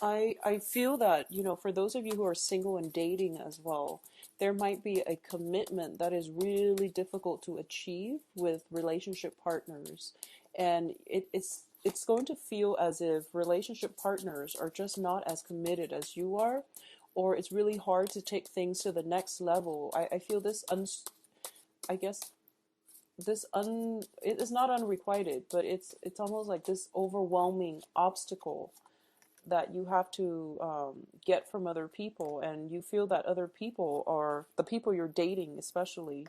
I feel that, for those of you who are single and dating as well, there might be a commitment that is really difficult to achieve with relationship partners. And it's going to feel as if relationship partners are just not as committed as you are, or it's really hard to take things to the next level. I feel I guess it is not unrequited, but it's almost like this overwhelming obstacle that you have to get from other people, and you feel that other people, or the people you're dating especially,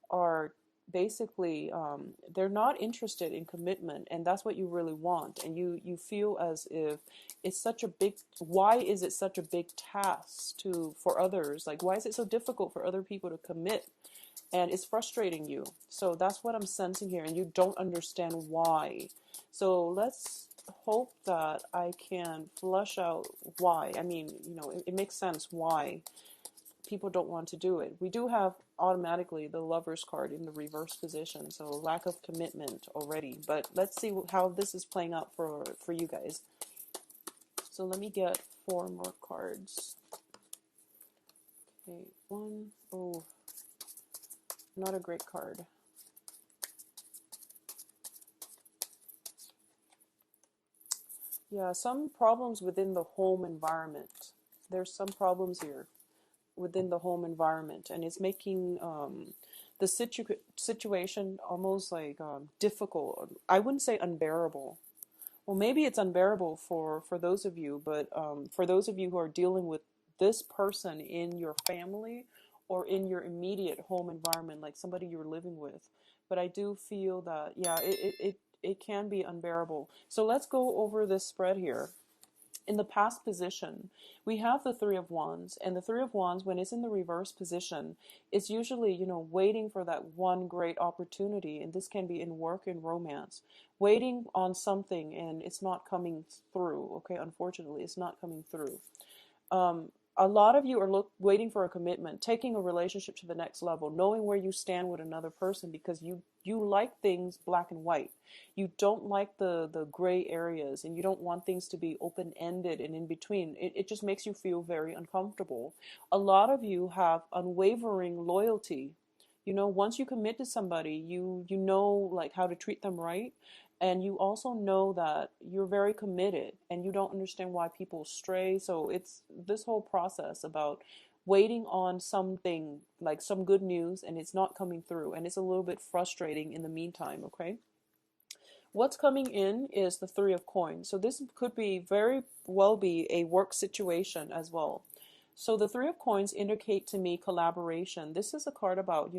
are basically they're not interested in commitment, and that's what you really want. And you feel as if it's such a big, why is it such a big task to for others, like why is it so difficult for other people to commit, and it's frustrating you. So that's what I'm sensing here, and you don't understand why. So let's hope that I can flush out why. I mean, it makes sense why people don't want to do it. We do have automatically the Lover's card in the reverse position, so lack of commitment already. But let's see how this is playing out for you guys. So let me get 4 more cards. Okay, one. Oh, not a great card. Yeah, some problems within the home environment. There's some problems here within the home environment, and it's making the situation almost like difficult. I wouldn't say unbearable. Well, maybe it's unbearable for those of you, but for those of you who are dealing with this person in your family or in your immediate home environment, like somebody you're living with. But I do feel that, yeah, it can be unbearable. So let's go over this spread here. In the past position, we have the Three of Wands, and the Three of Wands, when it's in the reverse position, it's usually, waiting for that one great opportunity, and this can be in work and romance, waiting on something, and it's not coming through. Okay, unfortunately, it's not coming through. Um, a lot of you are waiting for a commitment, taking a relationship to the next level, knowing where you stand with another person, because you like things black and white. You don't like the gray areas, and you don't want things to be open-ended and in between. It just makes you feel very uncomfortable. A lot of you have unwavering loyalty. Once you commit to somebody, you know like how to treat them right, and you also know that you're very committed, and you don't understand why people stray. So it's this whole process about waiting on something, like some good news, and it's not coming through, and it's a little bit frustrating in the meantime. Okay, what's coming in is the Three of Coins. So this could be very well be a work situation as well. So the Three of Coins indicate to me collaboration. This is a card about,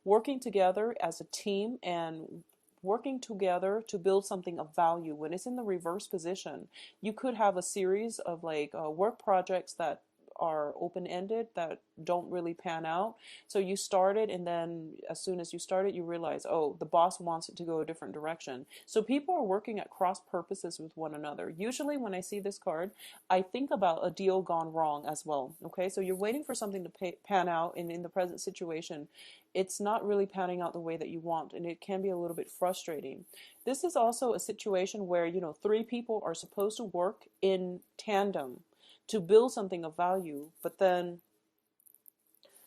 working together as a team and working together to build something of value. When it's in the reverse position, you could have a series of like work projects that are open-ended, that don't really pan out. So you started, and then as soon as you started, you realize, oh, the boss wants it to go a different direction. So people are working at cross purposes with one another. Usually when I see this card, I think about a deal gone wrong as well. Okay, so you're waiting for something to pan out, and in the present situation, it's not really panning out the way that you want, and it can be a little bit frustrating. This is also a situation where, 3 people are supposed to work in tandem to build something of value, but then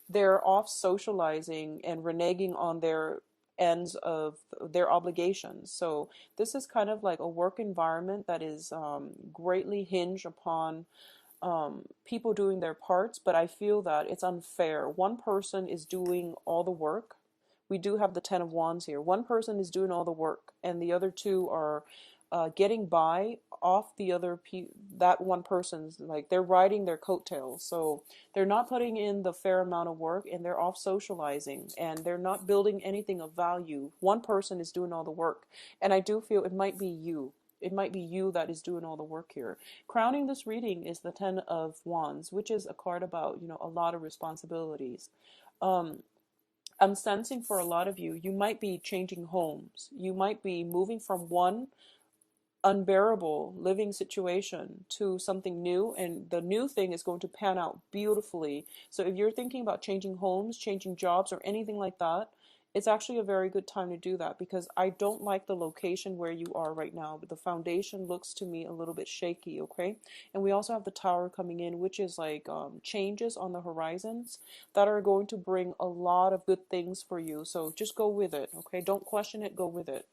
they're off socializing and reneging on their ends of their obligations. So this is kind of like a work environment that is greatly hinged upon people doing their parts, but I feel that it's unfair. One person is doing all the work. We do have the Ten of Wands here. One person is doing all the work, and the other two are getting by off that one person's, like they're riding their coattails. So they're not putting in the fair amount of work, and they're off socializing, and they're not building anything of value. One person is doing all the work, and I do feel it might be you. It might be you that is doing all the work here. Crowning this reading is the Ten of Wands, which is a card about, a lot of responsibilities. Um, I'm sensing for a lot of you, you might be changing homes. You might be moving from one unbearable living situation to something new, and the new thing is going to pan out beautifully. So if you're thinking about changing homes, changing jobs, or anything like that, it's actually a very good time to do that, because I don't like the location where you are right now. But the foundation looks to me a little bit shaky, okay? And we also have the tower coming in, which is like changes on the horizons that are going to bring a lot of good things for you. So just go with it, okay? Don't question it, go with it.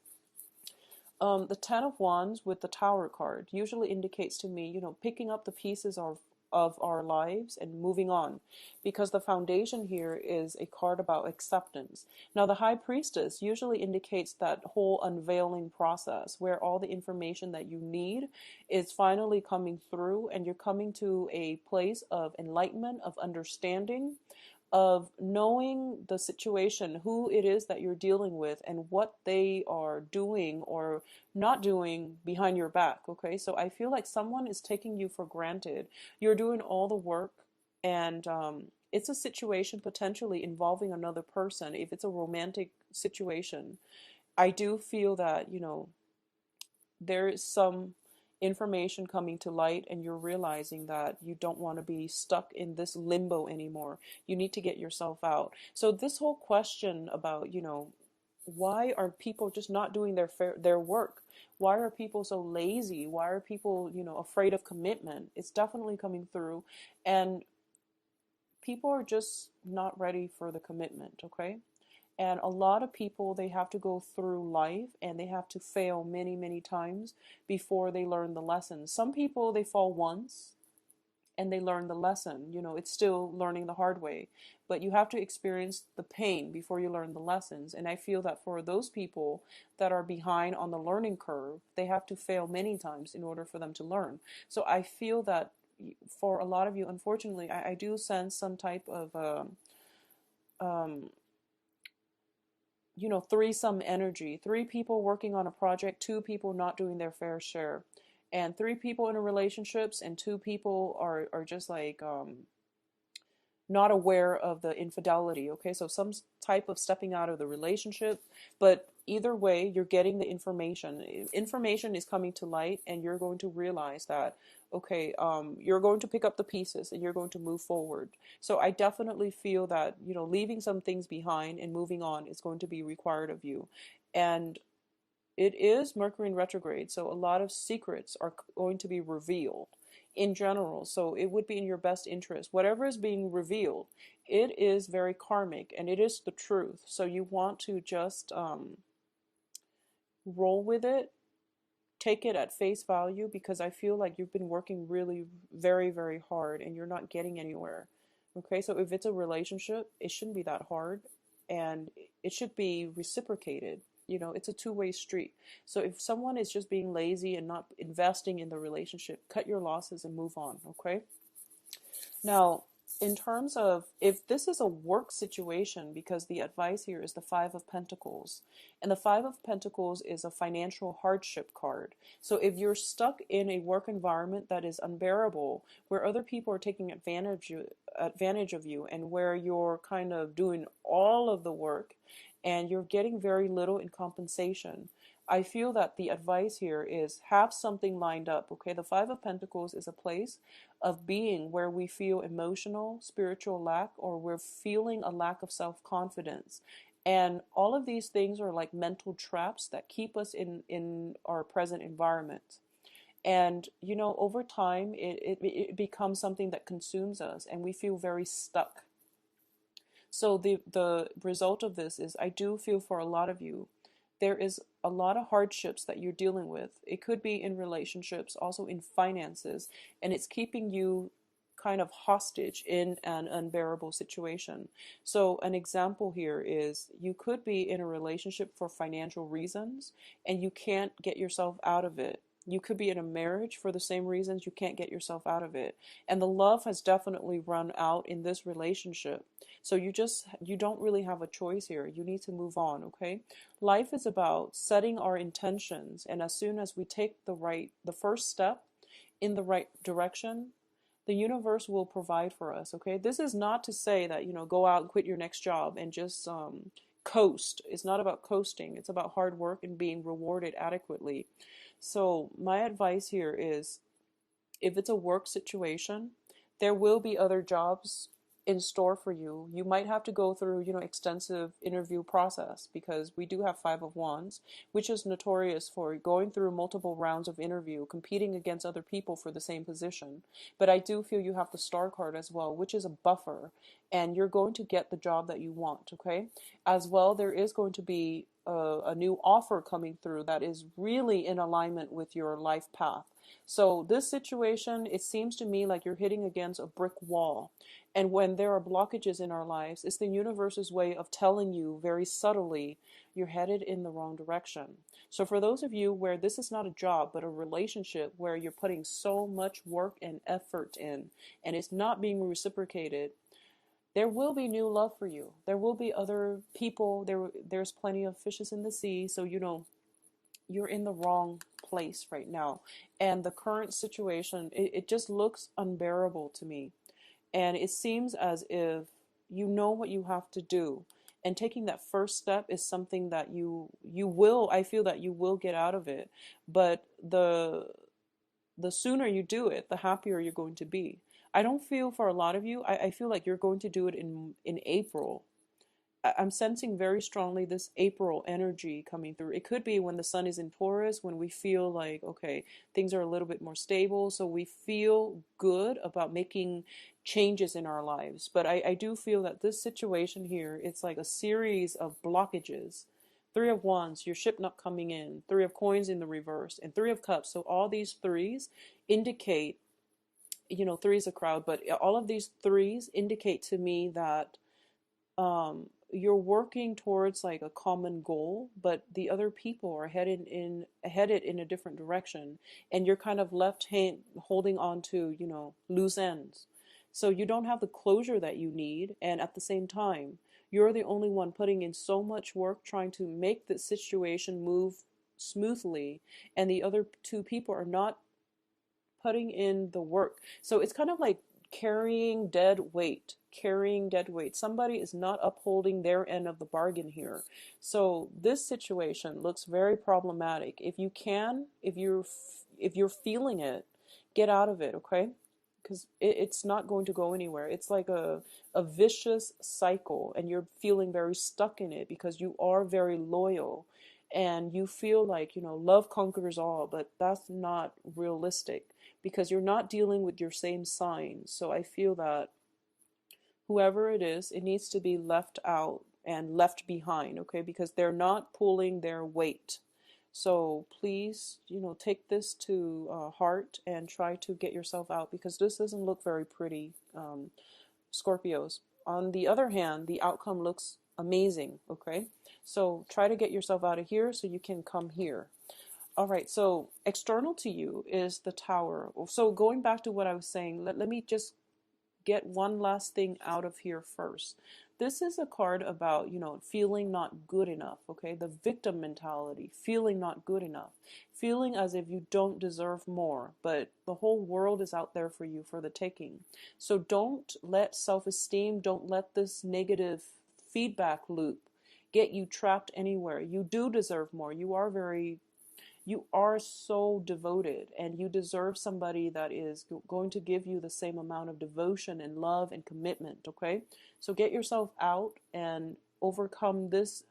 The Ten of Wands with the Tower card usually indicates to me, picking up the pieces of our lives and moving on, because the foundation here is a card about acceptance. Now, the High Priestess usually indicates that whole unveiling process where all the information that you need is finally coming through, and you're coming to a place of enlightenment, of understanding, of knowing the situation, who it is that you're dealing with, and what they are doing or not doing behind your back. Okay, so I feel like someone is taking you for granted. You're doing all the work, and it's a situation potentially involving another person. If it's a romantic situation, I do feel that, there is some information coming to light, and you're realizing that you don't want to be stuck in this limbo anymore. You need to get yourself out. So this whole question about, why are people just not doing their work? Why are people so lazy? Why are people, afraid of commitment? It's definitely coming through, and people are just not ready for the commitment, okay? And a lot of people, they have to go through life and they have to fail many, many times before they learn the lesson. Some people, they fall once and they learn the lesson. It's still learning the hard way. But you have to experience the pain before you learn the lessons. And I feel that for those people that are behind on the learning curve, they have to fail many times in order for them to learn. So I feel that for a lot of you, unfortunately, I do sense some type of um, threesome energy. Three people working on a project, two people not doing their fair share, and three people in a relationships, and two people are just like not aware of the infidelity. Okay, so some type of stepping out of the relationship, but either way, you're getting the information. Information is coming to light, and you're going to realize that, okay, you're going to pick up the pieces and you're going to move forward. So I definitely feel that, leaving some things behind and moving on is going to be required of you. And it is Mercury in retrograde, so a lot of secrets are going to be revealed in general. So it would be in your best interest. Whatever is being revealed, it is very karmic and it is the truth. So you want to just roll with it, take it at face value, because I feel like you've been working really very, very hard and you're not getting anywhere. Okay, so if it's a relationship, it shouldn't be that hard and it should be reciprocated. It's a two-way street. So if someone is just being lazy and not investing in the relationship, cut your losses and move on, okay? Now, in terms of if this is a work situation, because the advice here is the Five of Pentacles, and the Five of Pentacles is a financial hardship card. So if you're stuck in a work environment that is unbearable, where other people are taking advantage of you, and where you're kind of doing all of the work and you're getting very little in compensation, I feel that the advice here is have something lined up, okay? The Five of Pentacles is a place of being where we feel emotional, spiritual lack, or we're feeling a lack of self-confidence. And all of these things are like mental traps that keep us in our present environment. And, over time, it becomes something that consumes us and we feel very stuck. So the result of this is I do feel for a lot of you, there is a lot of hardships that you're dealing with. It could be in relationships, also in finances, and it's keeping you kind of hostage in an unbearable situation. So an example here is you could be in a relationship for financial reasons and you can't get yourself out of it. You could be in a marriage for the same reasons you can't get yourself out of it. And the love has definitely run out in this relationship. So you don't really have a choice here. You need to move on, okay? Life is about setting our intentions, and as soon as we take the first step in the right direction, the universe will provide for us, okay? This is not to say that, go out and quit your next job and just coast. It's not about coasting. It's about hard work and being rewarded adequately. So my advice here is, if it's a work situation, there will be other jobs in store for you. You might have to go through, extensive interview process, because we do have Five of Wands, which is notorious for going through multiple rounds of interview, competing against other people for the same position. But I do feel you have the Star card as well, which is a buffer, and you're going to get the job that you want, okay? As well, there is going to be a new offer coming through that is really in alignment with your life path. So this situation, it seems to me like you're hitting against a brick wall. And when there are blockages in our lives, it's the universe's way of telling you very subtly, you're headed in the wrong direction. So for those of you where this is not a job, but a relationship where you're putting so much work and effort in, and it's not being reciprocated, there will be new love for you. There will be other people. There's plenty of fishes in the sea. So, you're in the wrong place right now. And the current situation, it just looks unbearable to me. And it seems as if you know what you have to do. And taking that first step is something that you will, I feel that you will get out of it. But the sooner you do it, the happier you're going to be. I don't feel for a lot of you, I feel like you're going to do it in April. I'm sensing very strongly this April energy coming through. It could be when the sun is in Taurus, when we feel like, okay, things are a little bit more stable. So we feel good about making changes in our lives. But I do feel that this situation here, it's like a series of blockages. Three of Wands, your ship not coming in. Three of Coins in the reverse. And Three of Cups. So all these threes indicate, three is a crowd, but all of these threes indicate to me that you're working towards like a common goal, but the other people are headed in a different direction, and you're kind of holding on to, loose ends. So you don't have the closure that you need, and at the same time, you're the only one putting in so much work trying to make the situation move smoothly, and the other two people are not putting in the work. So it's kind of like carrying dead weight. Somebody is not upholding their end of the bargain here. So this situation looks very problematic. If you're feeling it, get out of it, okay? Because it's not going to go anywhere. It's like a vicious cycle, and you're feeling very stuck in it because you are very loyal, and you feel like, love conquers all, but that's not realistic because you're not dealing with your same signs. So I feel that whoever it is, it needs to be left out and left behind, okay? Because they're not pulling their weight. So please, take this to heart and try to get yourself out, because this doesn't look very pretty, Scorpios. On the other hand, the outcome looks amazing, okay? So try to get yourself out of here so you can come here. All right, so external to you is the Tower. So going back to what I was saying, let me just get one last thing out of here first. This is a card about, feeling not good enough, okay? The victim mentality, feeling not good enough, feeling as if you don't deserve more, but the whole world is out there for you for the taking. So don't let self-esteem, don't let this negative feedback loop get you trapped anywhere. You do deserve more. You are so devoted, and you deserve somebody that is going to give you the same amount of devotion and love and commitment, okay? So get yourself out and overcome this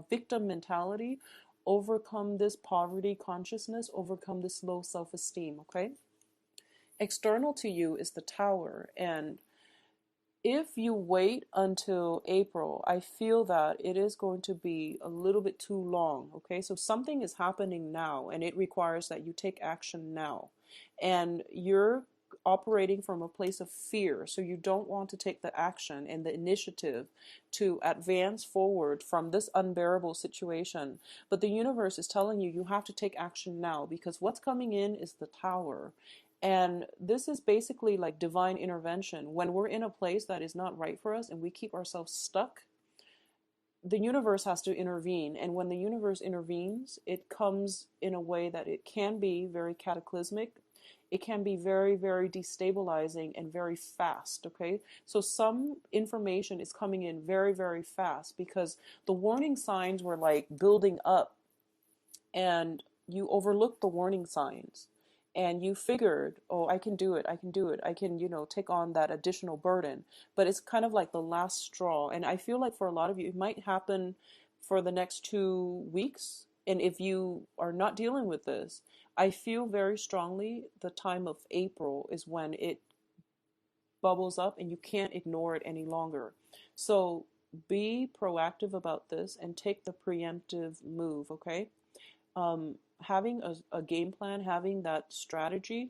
victim mentality, overcome this poverty consciousness, overcome this low self-esteem, okay? External to you is the Tower, and if you wait until April, I feel that it is going to be a little bit too long, okay? So something is happening now, and it requires that you take action now. And you're operating from a place of fear, so you don't want to take the action and the initiative to advance forward from this unbearable situation. But the universe is telling you have to take action now, because what's coming in is the Tower. And this is basically like divine intervention. When we're in a place that is not right for us and we keep ourselves stuck, the universe has to intervene. And when the universe intervenes, it comes in a way that it can be very cataclysmic. It can be very, very destabilizing and very fast, okay? So some information is coming in very, very fast because the warning signs were like building up, and you overlooked the warning signs. and you figured, oh, I can do it, I can do it, I can, take on that additional burden. But it's kind of like the last straw. And I feel like for a lot of you, it might happen for the next 2 weeks. And if you are not dealing with this, I feel very strongly the time of April is when it bubbles up and you can't ignore it any longer. So be proactive about this and take the preemptive move, okay? Having a game plan, having that strategy,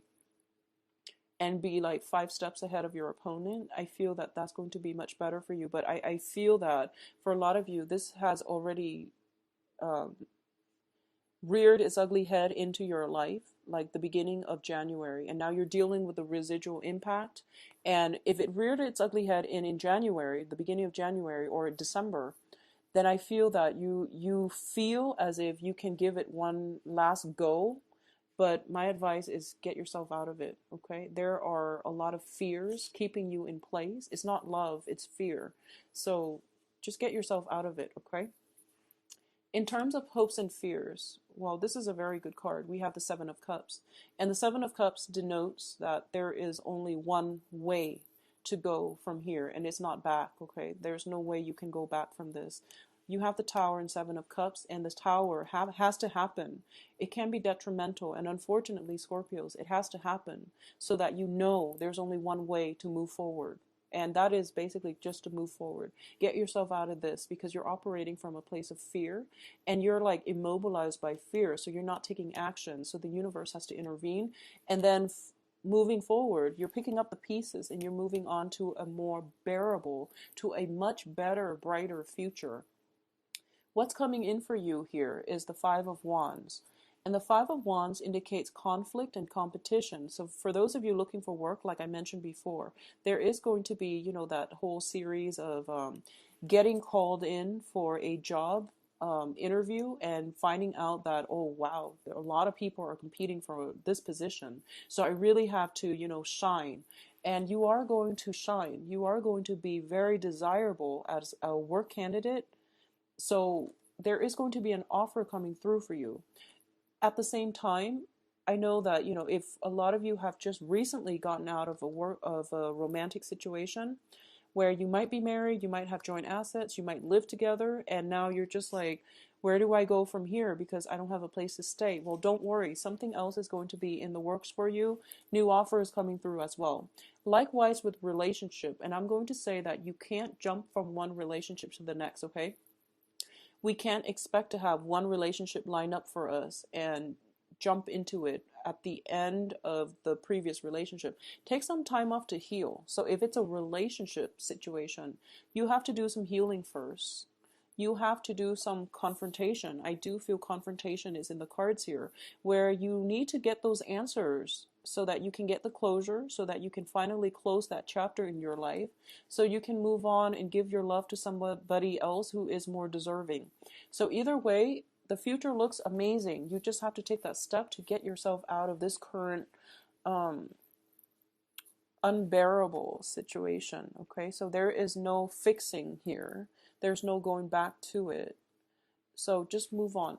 and be like 5 steps ahead of your opponent, I feel that that's going to be much better for you. But I feel that for a lot of you, this has already um, reared its ugly head into your life, like the beginning of January, and now you're dealing with the residual impact. And if it reared its ugly head in January, the beginning of January or December, then I feel that you feel as if you can give it one last go. But my advice is get yourself out of it, okay? There are a lot of fears keeping you in place. It's not love, it's fear. So just get yourself out of it, okay? In terms of hopes and fears, well, this is a very good card. We have the Seven of Cups. And the Seven of Cups denotes that there is only one way to go from here, and it's not back, okay? There's no way you can go back from this. You have the Tower and Seven of Cups, and the Tower has to happen. It can be detrimental, and unfortunately, Scorpios, it has to happen so that you know there's only one way to move forward. And that is basically just to move forward. Get yourself out of this because you're operating from a place of fear and you're like immobilized by fear. So you're not taking action. So the universe has to intervene. And then moving forward, you're picking up the pieces and you're moving on to a more bearable, to a much better, brighter future. What's coming in for you here is the Five of Wands. And the Five of Wands indicates conflict and competition. So for those of you looking for work, like I mentioned before, there is going to be, that whole series of getting called in for a job interview and finding out that, oh, wow, a lot of people are competing for this position. So I really have to, shine. And you are going to shine. You are going to be very desirable as a work candidate. So there is going to be an offer coming through for you. At the same time, I know that, if a lot of you have just recently gotten out of a romantic situation where you might be married, you might have joint assets, you might live together, and now you're just like, where do I go from here because I don't have a place to stay? Well, don't worry. Something else is going to be in the works for you. New offers coming through as well. Likewise with relationship, and I'm going to say that you can't jump from one relationship to the next, okay? We can't expect to have one relationship line up for us and jump into it at the end of the previous relationship. Take some time off to heal. So if it's a relationship situation, you have to do some healing first. You have to do some confrontation. I do feel confrontation is in the cards here, where you need to get those answers so that you can get the closure, so that you can finally close that chapter in your life, so you can move on and give your love to somebody else who is more deserving. So either way, the future looks amazing. You just have to take that step to get yourself out of this current unbearable situation, okay? So there is no fixing here. There's no going back to it. So just move on.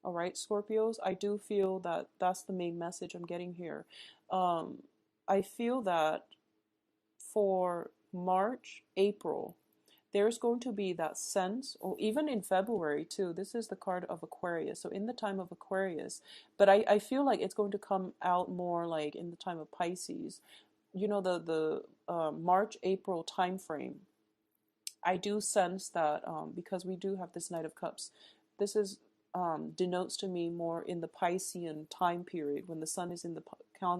All right, Scorpios, I do feel that that's the main message I'm getting here. I feel that for March, April, there's going to be that sense, or even in February too. This is the card of Aquarius. So in the time of Aquarius, but I feel like it's going to come out more like in the time of Pisces. The March, April time frame. I do sense that because we do have this Knight of Cups, this is denotes to me more in the Piscean time period when the sun is in the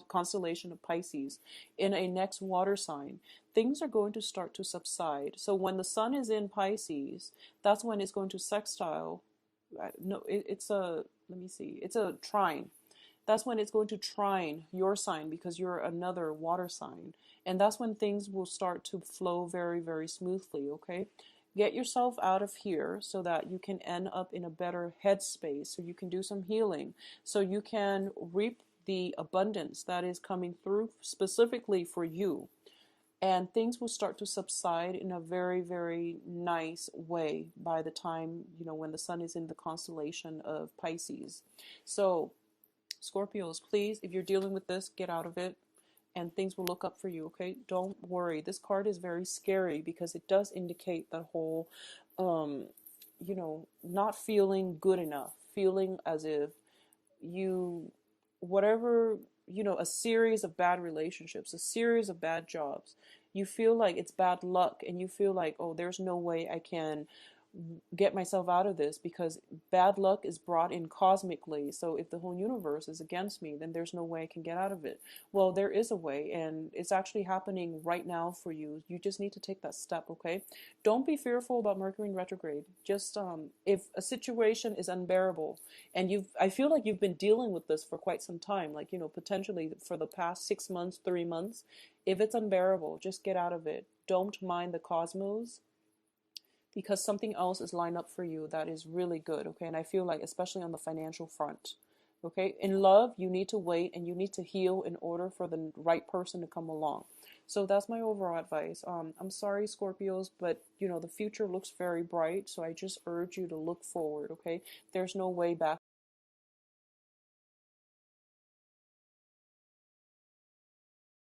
constellation of Pisces in a next water sign. Things are going to start to subside. So when the sun is in Pisces, that's when it's going to sextile. No, it's a, let me see, it's a trine. That's when it's going to trine your sign because you're another water sign. And that's when things will start to flow very, very smoothly, okay? Get yourself out of here so that you can end up in a better headspace, so you can do some healing, so you can reap the abundance that is coming through specifically for you. And things will start to subside in a very, very nice way by the time, when the sun is in the constellation of Pisces. So Scorpios, please, if you're dealing with this, get out of it and things will look up for you, okay? Don't worry. This card is very scary because it does indicate that whole, um, not feeling good enough, feeling as if you, whatever, a series of bad relationships, a series of bad jobs, you feel like it's bad luck and you feel like, oh, there's no way I can get myself out of this because bad luck is brought in cosmically. So if the whole universe is against me, then there's no way I can get out of it. Well, there is a way, and it's actually happening right now for you. You just need to take that step, okay? Don't be fearful about Mercury in retrograde. Just if a situation is unbearable, and I feel like you've been dealing with this for quite some time, like potentially for the past 6 months, 3 months. If it's unbearable, just get out of it. Don't mind the cosmos because something else is lined up for you that is really good, okay? And I feel like, especially on the financial front, okay? In love, you need to wait and you need to heal in order for the right person to come along. So that's my overall advice. I'm sorry, Scorpios, but the future looks very bright. So I just urge you to look forward, okay? There's no way back